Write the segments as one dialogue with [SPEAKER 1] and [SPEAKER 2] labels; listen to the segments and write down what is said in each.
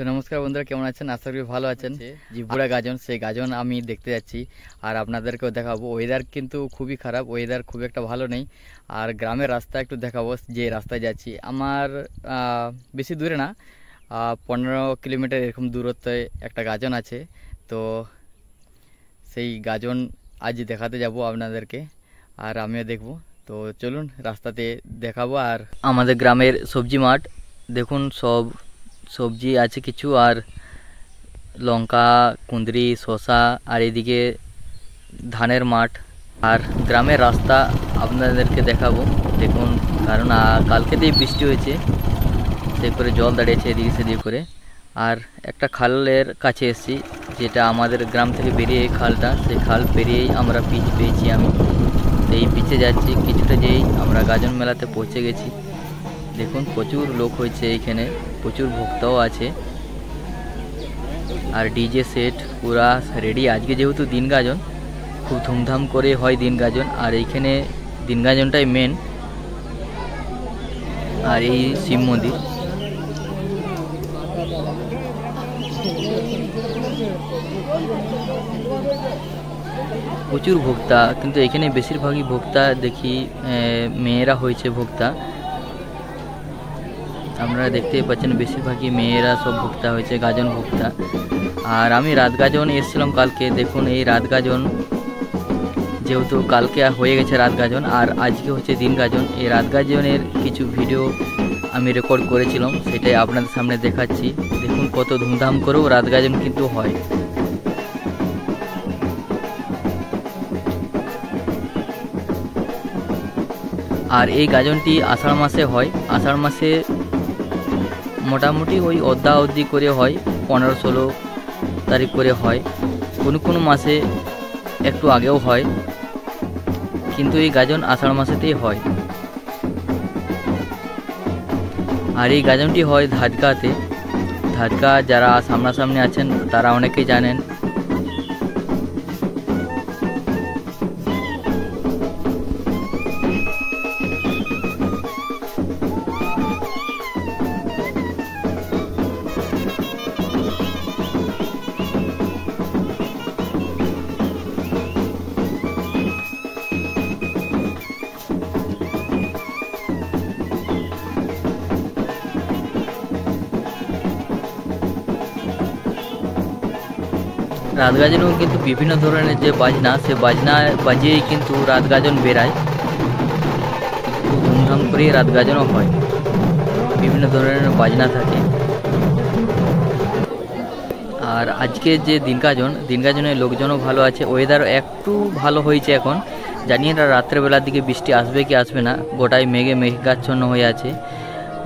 [SPEAKER 1] তো নমস্কার বন্ধুরা, কেমন আছেন? আশা করি ভালো আছেন। জিভুড়া গাজন, সেই গাজন আমি দেখতে যাচ্ছি আর আপনাদেরকেও দেখাবো। ওয়েদার কিন্তু খুবই খারাপ, ওয়েদার খুব একটা ভালো নেই। আর গ্রামের রাস্তা একটু দেখাবো, যে রাস্তায় যাচ্ছি। আমার বেশি দূরে না, 15 কিলোমিটার এরকম দূরত্বে একটা গাজন আছে। তো সেই গাজন আজ দেখাতে যাব আপনাদেরকে, আর আমিও দেখব। তো চলুন রাস্তাতে দেখাবো। আর আমাদের গ্রামের সবজি মাঠ দেখুন, সব সবজি আছে কিছু, আর লঙ্কা, কুঁদরি, শসা, আর এদিকে ধানের মাঠ। আর গ্রামের রাস্তা আপনাদেরকে দেখাবো দেখুন, কারণ কালকেতেই বৃষ্টি হয়েছে, সে করে জল দাঁড়িয়েছে এদিকে সেদিকে করে। আর একটা খালের কাছে এসেছি, যেটা আমাদের গ্রাম থেকে বেরিয়ে এই খালটা, সেই খাল পেরিয়েই আমরা পিচ পেয়েছি। আমি এই পিচে যাচ্ছি, কিছুটা যেই আমরা গাজন মেলাতে পৌঁছে গেছি। দেখুন প্রচুর লোক হয়েছে এইখানে, প্রচুর ভক্তও আছে, আর ডিজে সেট পুরা রেডি। আজকে যেহেতু দিন গাজন, খুব ধুমধাম করে হয় দিন গাজন, আর এইখানে দিন গাজনটাই মেন। আর এই শিব মন্দির, প্রচুর ভক্তা, কিন্তু এখানে বেশিরভাগই ভক্তা দেখি মেয়েরা হয়েছে ভক্তা। আপনারা দেখতেই পাচ্ছেন বেশিরভাগই মেয়েরা সব ভক্তা হয়েছে, গাজন ভক্তা। আর আমি রাত গাজন এসেছিলাম কালকে। দেখুন এই রাত গাজন, যেহেতু কালকে হয়ে গেছে রাত গাজন, আর আজকে হচ্ছে দিন গাজন। এই রাত গাজনের কিছু ভিডিও আমি রেকর্ড করেছিলাম, সেটাই আপনাদের সামনে দেখাচ্ছি। দেখুন কত ধুমধাম করেও রাত গাজন কিন্তু হয়। আর এই গাজনটি আষাঢ় মাসে হয়। আষাঢ় মাসে মোটামুটি ওই অর্ধা অবধি করে হয়, 15-16 তারিখ করে হয়। কোনো কোনো মাসে একটু আগেও হয়, কিন্তু এই গাজন আষাঢ় মাসেতেই হয়। আর এই গাজনটি হয় ধাদকাতে। ধাদকা যারা সামনাসামনি আছেন তারা অনেকেই জানেন। রাত গাজনেও কিন্তু বিভিন্ন ধরনের যে বাজনা, সে বাজনা বাজিয়েই কিন্তু রাত গাজন বেরায়। খুব ধুমধাম করেই রাত গাজনও হয়, বিভিন্ন ধরনের বাজনা থাকে। আর আজকে যে দিন গাজনের লোকজনও ভালো আছে। ওয়েদার একটু ভালো হয়েছে এখন, জানি না রাত্রেবেলার দিকে বৃষ্টি আসবে কি আসবে না। গোটাই মেঘাচ্ছন্ন হয়ে আছে।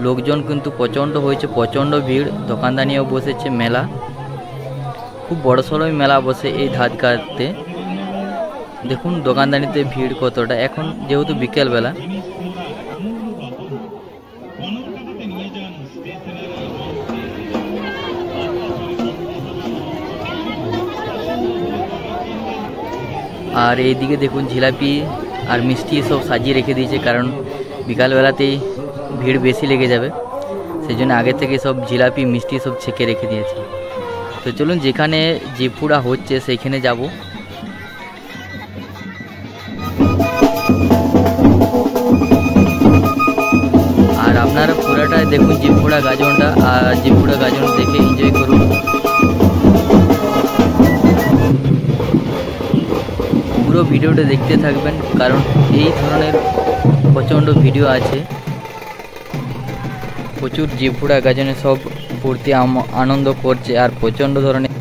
[SPEAKER 1] লোকজন কিন্তু প্রচণ্ড হয়েছে, প্রচণ্ড ভিড়। দোকানদানিও বসেছে, মেলা খুব বড় সড়ই মেলা বসে এই ধাদকাতে। দেখুন দোকানদানিতে ভিড় কতটা, এখন যেহেতু বিকেলবেলা। আর এইদিকে দেখুন জিলাপি আর মিষ্টি সব সাজিয়ে রেখে দিয়েছে, কারণ বিকালবেলাতেই ভিড় বেশি লেগে যাবে, সেই জন্য আগে থেকে সব জিলাপি মিষ্টি সব ছেঁকে রেখে দিয়েছে। তো চলুন যেখানে জিভুড়া হচ্ছে সেইখানে যাব। আর আপনারা পুরাটা দেখুন জিভুড়া গাজনটা, আর জিভুড়া গাজন দেখে এনজয় করুন। পুরো ভিডিওটা দেখতে থাকবেন, কারণ এই ধরনের প্রচণ্ড ভিডিও আছে। প্রচুর জিভুড়া গাজনে সব ফুর্তি আনন্দ করছে, আর প্রচণ্ড ধরনের।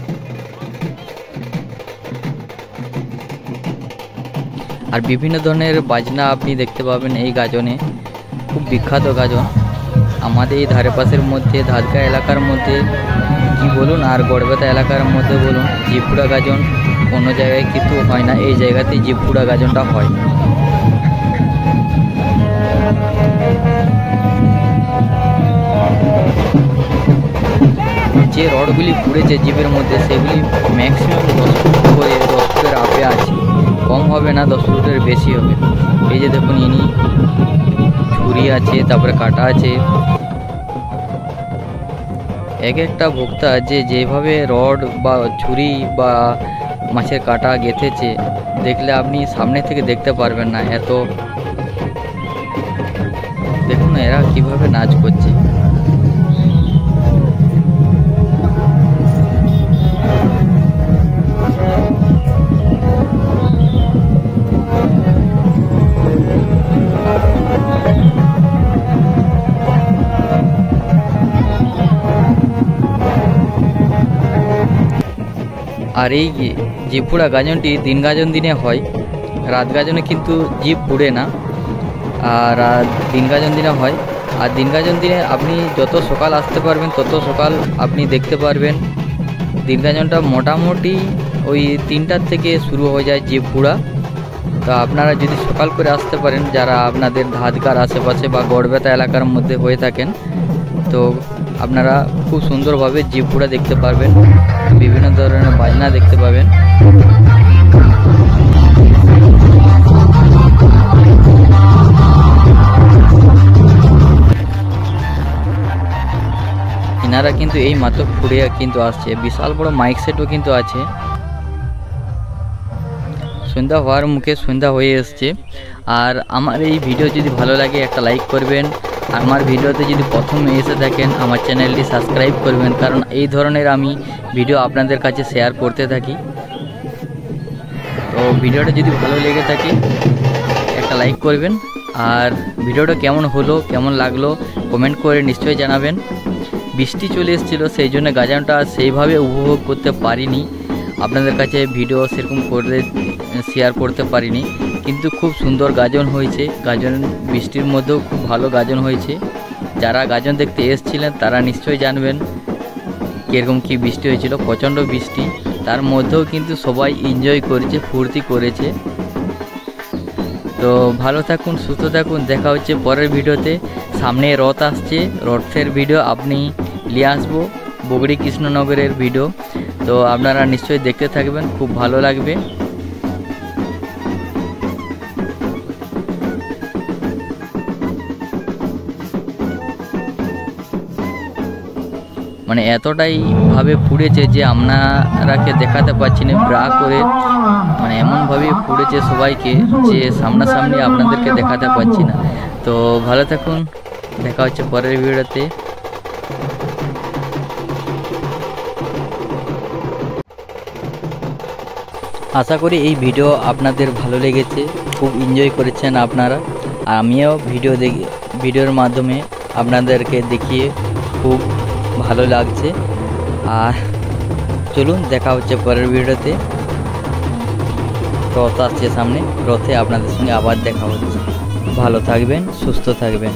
[SPEAKER 1] আর বিভিন্ন ধরনের বাজনা আপনি দেখতে পাবেন এই গাজনে। খুব বিখ্যাত গাজন আমাদের এই ধারে পাশের মধ্যে, ধাদকা এলাকার মধ্যে কি বলুন, আর গড়বেতা এলাকার মধ্যে বলুন, জিভুড়া গাজন কোনো জায়গায় কিন্তু হয় না, এই জায়গাতেই জিভুড়া গাজনটা হয়। যে রডগুলি পুড়েছে জিভের মধ্যে, সেগুলি ম্যাক্সিমাম 10 ফুটের আপে আছে, কম হবে না, 10 ফুটের বেশি হবে। এই যে দেখুন ইনি ছুরি আছে, তারপরে কাটা আছে। এক একটা ভোক্তা যে যেভাবে রড বা ছুরি বা মাছের কাঁটা গেঁথেছে, দেখলে আপনি সামনে থেকে দেখতে পারবেন না। এত দেখুন এরা কিভাবে নাচ করছে। আর এই জিভ পোড়া গাজনটি দিন গাজন দিনে হয়, রাত গাজনে কিন্তু জিভ পুড়ে না। আর দিন গাজন দিনে হয়। আর দিন গাজন দিনে আপনি যত সকাল আসতে পারবেন তত সকাল আপনি দেখতে পারবেন। দিন গাজনটা মোটামুটি ওই 3টার থেকে শুরু হয়ে যায় জিভ পোড়া। তো আপনারা যদি সকাল করে আসতে পারেন, যারা আপনাদের ধাদকার আশেপাশে বা গড়বেতা এলাকার মধ্যে হয়ে থাকেন, তো আপনারা খুব সুন্দরভাবে জিভ পোড়া দেখতে পারবেন, বিভিন্ন ধরনের বাজনা দেখতে পাবেন। এনারা কিন্তু এই মাত্র ফুড়ে কিন্তু আসছে, বিশাল বড় মাইক সেটও কিন্তু আছে। সন্ধ্যা হওয়ার মুখে সন্ধ্যা হয়ে এসছে। আর আমার এই ভিডিও যদি ভালো লাগে একটা লাইক করবেন। আমার ভিডিওতে যদি প্রথমে এসে থাকেন আমার চ্যানেলটি সাবস্ক্রাইব করবেন, কারণ এই ধরনের আমি ভিডিও আপনাদের কাছে শেয়ার করতে থাকি। তো ভিডিওটা যদি ভালো লেগে থাকে একটা লাইক করবেন। আর ভিডিওটা কেমন হলো, কেমন লাগলো কমেন্ট করে নিশ্চয়ই জানাবেন। বৃষ্টি চলে এসেছিলো, সেই জন্য গাজনটা সেইভাবে উপভোগ করতে পারিনি, আপনাদের কাছে ভিডিও সেরকম করে শেয়ার করতে পারিনি। কিন্তু খুব সুন্দর গাজন হয়েছে, গাজন বৃষ্টির মধ্যেও খুব ভালো গাজন হয়েছে। যারা গাজন দেখতে এসেছিলেন তারা নিশ্চয়ই জানবেন কীরকম কী বৃষ্টি হয়েছিল, প্রচণ্ড বৃষ্টি। তার মধ্যেও কিন্তু সবাই এনজয় করেছে, ফুর্তি করেছে। তো ভালো থাকুন, সুস্থ থাকুন, দেখা হচ্ছে পরের ভিডিওতে। সামনে রথ আসছে, রথের ভিডিও আপনি নিয়ে আসবো, বগড়ি কৃষ্ণনগরের ভিডিও। তো আপনারা নিশ্চয়ই দেখতে থাকবেন, খুব ভালো লাগবে। মানে এতটাই ভাবে পুড়েছে যে আপনারাকে দেখাতে পারছি না, ব্রা করে মানে এমনভাবে পুড়েছে সবাইকে যে সামনাসামনি আপনাদেরকে দেখাতে পারছি না। তো ভালো থাকুন, দেখা হচ্ছে পরের ভিডিওতে। আশা করি এই ভিডিও আপনাদের ভালো লেগেছে, খুব এনজয় করেছেন আপনারা। আর আমিও ভিডিওর মাধ্যমে আপনাদেরকে দেখিয়ে খুব ভালো লাগছে। আর চলুন দেখা হচ্ছে পরের ভিডিওতে। রথ আসছে সামনে, রথে আপনাদের সঙ্গে আবার দেখা হচ্ছে। ভালো থাকবেন, সুস্থ থাকবেন।